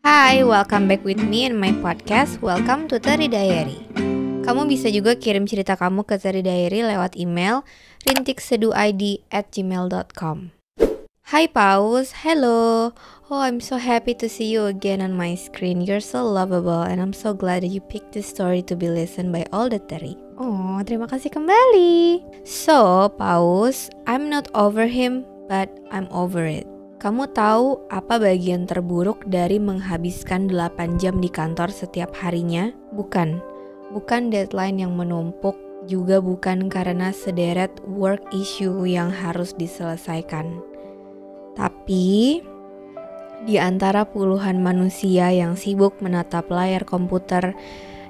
Hai, welcome back with me in my podcast. Welcome to Teri Diary. Kamu bisa juga kirim cerita kamu ke Teri Diary lewat email rintikseduid@gmail.com. Hai Paus, hello. Oh, I'm so happy to see you again on my screen. You're so lovable and I'm so glad that you picked this story to be listened by all the Teri. Oh, terima kasih kembali. So, Paus, I'm not over him, but I'm over it. Kamu tahu apa bagian terburuk dari menghabiskan 8 jam di kantor setiap harinya? Bukan deadline yang menumpuk, juga bukan karena sederet work issue yang harus diselesaikan. Tapi, di antara puluhan manusia yang sibuk menatap layar komputer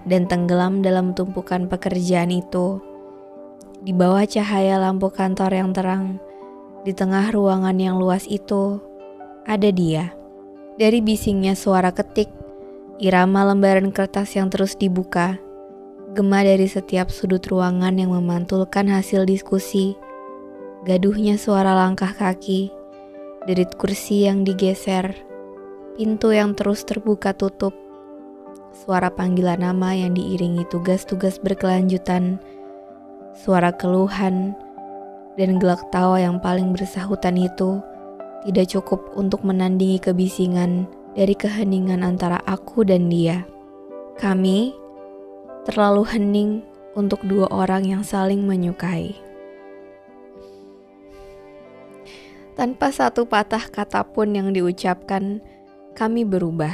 dan tenggelam dalam tumpukan pekerjaan itu, di bawah cahaya lampu kantor yang terang, di tengah ruangan yang luas itu, ada dia. Dari bisingnya suara ketik, irama lembaran kertas yang terus dibuka, gema dari setiap sudut ruangan yang memantulkan hasil diskusi, gaduhnya suara langkah kaki, derit kursi yang digeser, pintu yang terus terbuka tutup, suara panggilan nama yang diiringi tugas-tugas berkelanjutan, suara keluhan, dan gelak tawa yang paling bersahutan itu tidak cukup untuk menandingi kebisingan dari keheningan antara aku dan dia. Kami terlalu hening untuk dua orang yang saling menyukai. Tanpa satu patah kata pun yang diucapkan, kami berubah.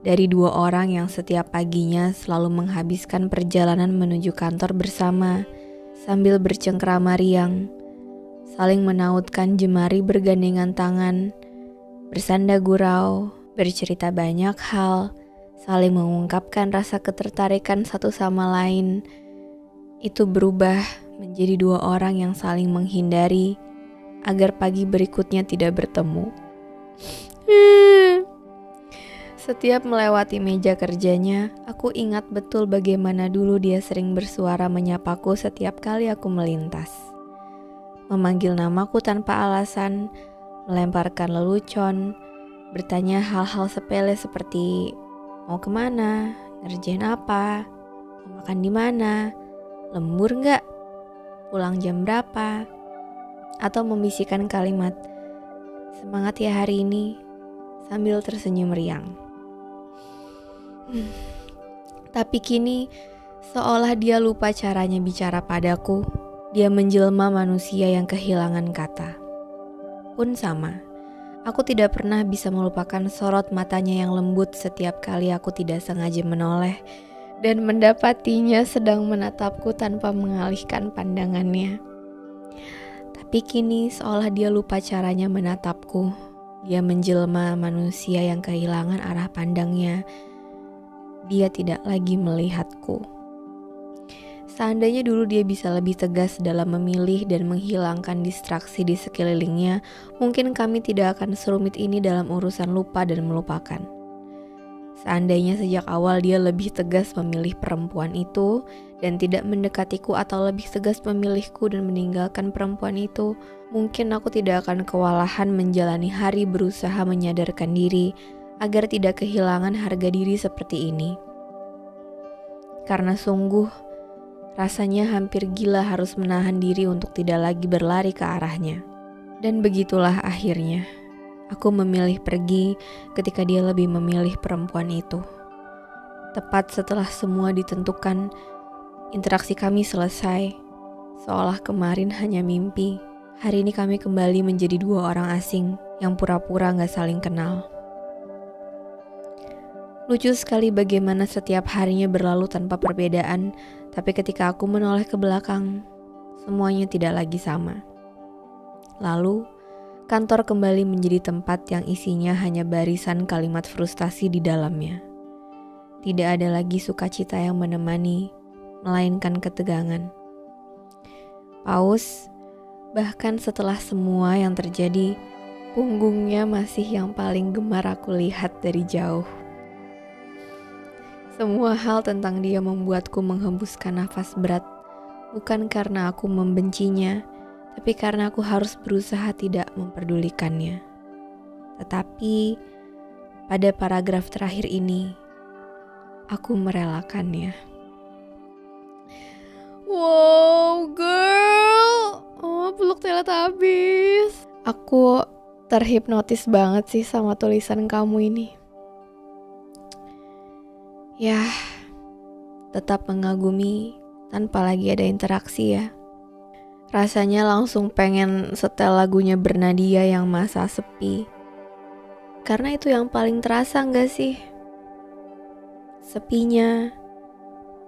Dari dua orang yang setiap paginya selalu menghabiskan perjalanan menuju kantor bersama, sambil bercengkrama riang, saling menautkan jemari bergandengan tangan, bersanda gurau, bercerita banyak hal, saling mengungkapkan rasa ketertarikan satu sama lain, itu berubah menjadi dua orang yang saling menghindari agar pagi berikutnya tidak bertemu. Setiap melewati meja kerjanya, aku ingat betul bagaimana dulu dia sering bersuara menyapaku setiap kali aku melintas. Memanggil namaku tanpa alasan, melemparkan lelucon, bertanya hal-hal sepele seperti mau kemana, ngerjain apa, mau makan di mana, lembur nggak, pulang jam berapa, atau membisikkan kalimat, semangat ya hari ini, sambil tersenyum riang. Tapi kini, seolah dia lupa caranya bicara padaku, dia menjelma manusia yang kehilangan kata. Pun sama, aku tidak pernah bisa melupakan sorot matanya yang lembut setiap kali aku tidak sengaja menoleh dan mendapatinya sedang menatapku tanpa mengalihkan pandangannya. Tapi kini, seolah dia lupa caranya menatapku, dia menjelma manusia yang kehilangan arah pandangnya. Dia tidak lagi melihatku. Seandainya dulu dia bisa lebih tegas dalam memilih dan menghilangkan distraksi di sekelilingnya, mungkin kami tidak akan serumit ini dalam urusan lupa dan melupakan. Seandainya sejak awal dia lebih tegas memilih perempuan itu dan tidak mendekatiku, atau lebih tegas memilihku dan meninggalkan perempuan itu, mungkin aku tidak akan kewalahan menjalani hari berusaha menyadarkan diri agar tidak kehilangan harga diri seperti ini. Karena sungguh, rasanya hampir gila harus menahan diri untuk tidak lagi berlari ke arahnya. Dan begitulah akhirnya, aku memilih pergi ketika dia lebih memilih perempuan itu. Tepat setelah semua ditentukan, interaksi kami selesai. Seolah kemarin hanya mimpi, hari ini kami kembali menjadi dua orang asing yang pura-pura gak saling kenal. Lucu sekali bagaimana setiap harinya berlalu tanpa perbedaan, tapi ketika aku menoleh ke belakang, semuanya tidak lagi sama. Lalu, kantor kembali menjadi tempat yang isinya hanya barisan kalimat frustasi di dalamnya. Tidak ada lagi sukacita yang menemani, melainkan ketegangan. Paus, bahkan setelah semua yang terjadi, punggungnya masih yang paling gemar aku lihat dari jauh. Semua hal tentang dia membuatku menghembuskan nafas berat, bukan karena aku membencinya, tapi karena aku harus berusaha tidak memperdulikannya. Tetapi pada paragraf terakhir ini, aku merelakannya. Wow, girl. Oh, peluk Teletubbies. Aku terhipnotis banget sih sama tulisan kamu ini. Ya, tetap mengagumi tanpa lagi ada interaksi ya. Rasanya langsung pengen setel lagunya Bernadia yang Masa Sepi. Karena itu yang paling terasa gak sih? Sepinya,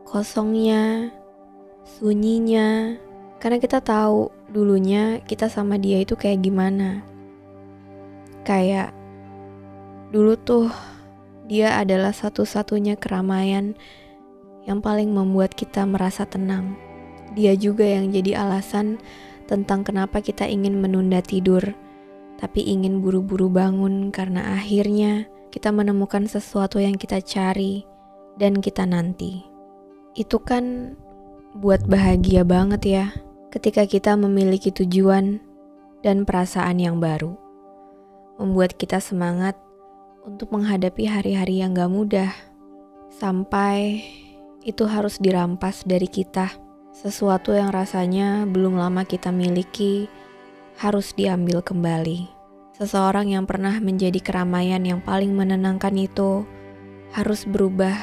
kosongnya, sunyinya. Karena kita tahu dulunya kita sama dia itu kayak gimana. Kayak dulu tuh dia adalah satu-satunya keramaian yang paling membuat kita merasa tenang. Dia juga yang jadi alasan tentang kenapa kita ingin menunda tidur, tapi ingin buru-buru bangun karena akhirnya kita menemukan sesuatu yang kita cari dan kita nanti. Itu kan buat bahagia banget ya, ketika kita memiliki tujuan dan perasaan yang baru. Membuat kita semangat untuk menghadapi hari-hari yang gak mudah. Sampai itu harus dirampas dari kita. Sesuatu yang rasanya belum lama kita miliki harus diambil kembali. Seseorang yang pernah menjadi keramaian yang paling menenangkan itu harus berubah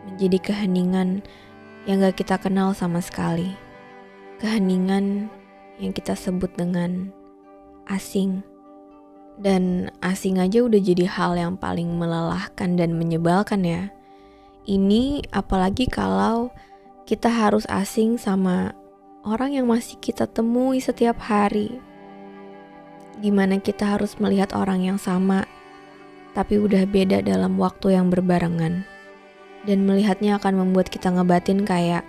menjadi keheningan yang gak kita kenal sama sekali. Keheningan yang kita sebut dengan asing. Dan asing aja udah jadi hal yang paling melelahkan dan menyebalkan ya. Ini apalagi kalau kita harus asing sama orang yang masih kita temui setiap hari. Gimana kita harus melihat orang yang sama, tapi udah beda dalam waktu yang berbarengan. Dan melihatnya akan membuat kita ngebatin kayak,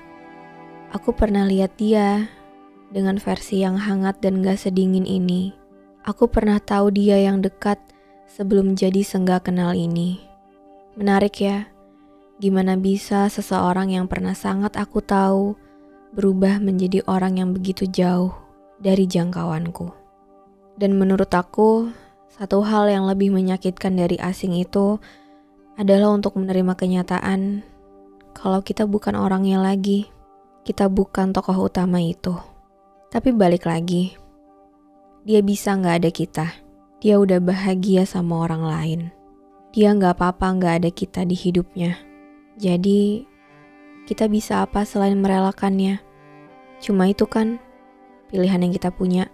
aku pernah lihat dia dengan versi yang hangat dan gak sedingin ini. Aku pernah tahu dia yang dekat sebelum jadi senggak kenal ini. Menarik ya, gimana bisa seseorang yang pernah sangat aku tahu berubah menjadi orang yang begitu jauh dari jangkauanku. Dan menurut aku, satu hal yang lebih menyakitkan dari asing itu adalah untuk menerima kenyataan kalau kita bukan orangnya lagi, kita bukan tokoh utama itu. Tapi balik lagi, dia bisa gak ada kita. Dia udah bahagia sama orang lain. Dia gak apa-apa gak ada kita di hidupnya. Jadi, kita bisa apa selain merelakannya? Cuma itu kan pilihan yang kita punya.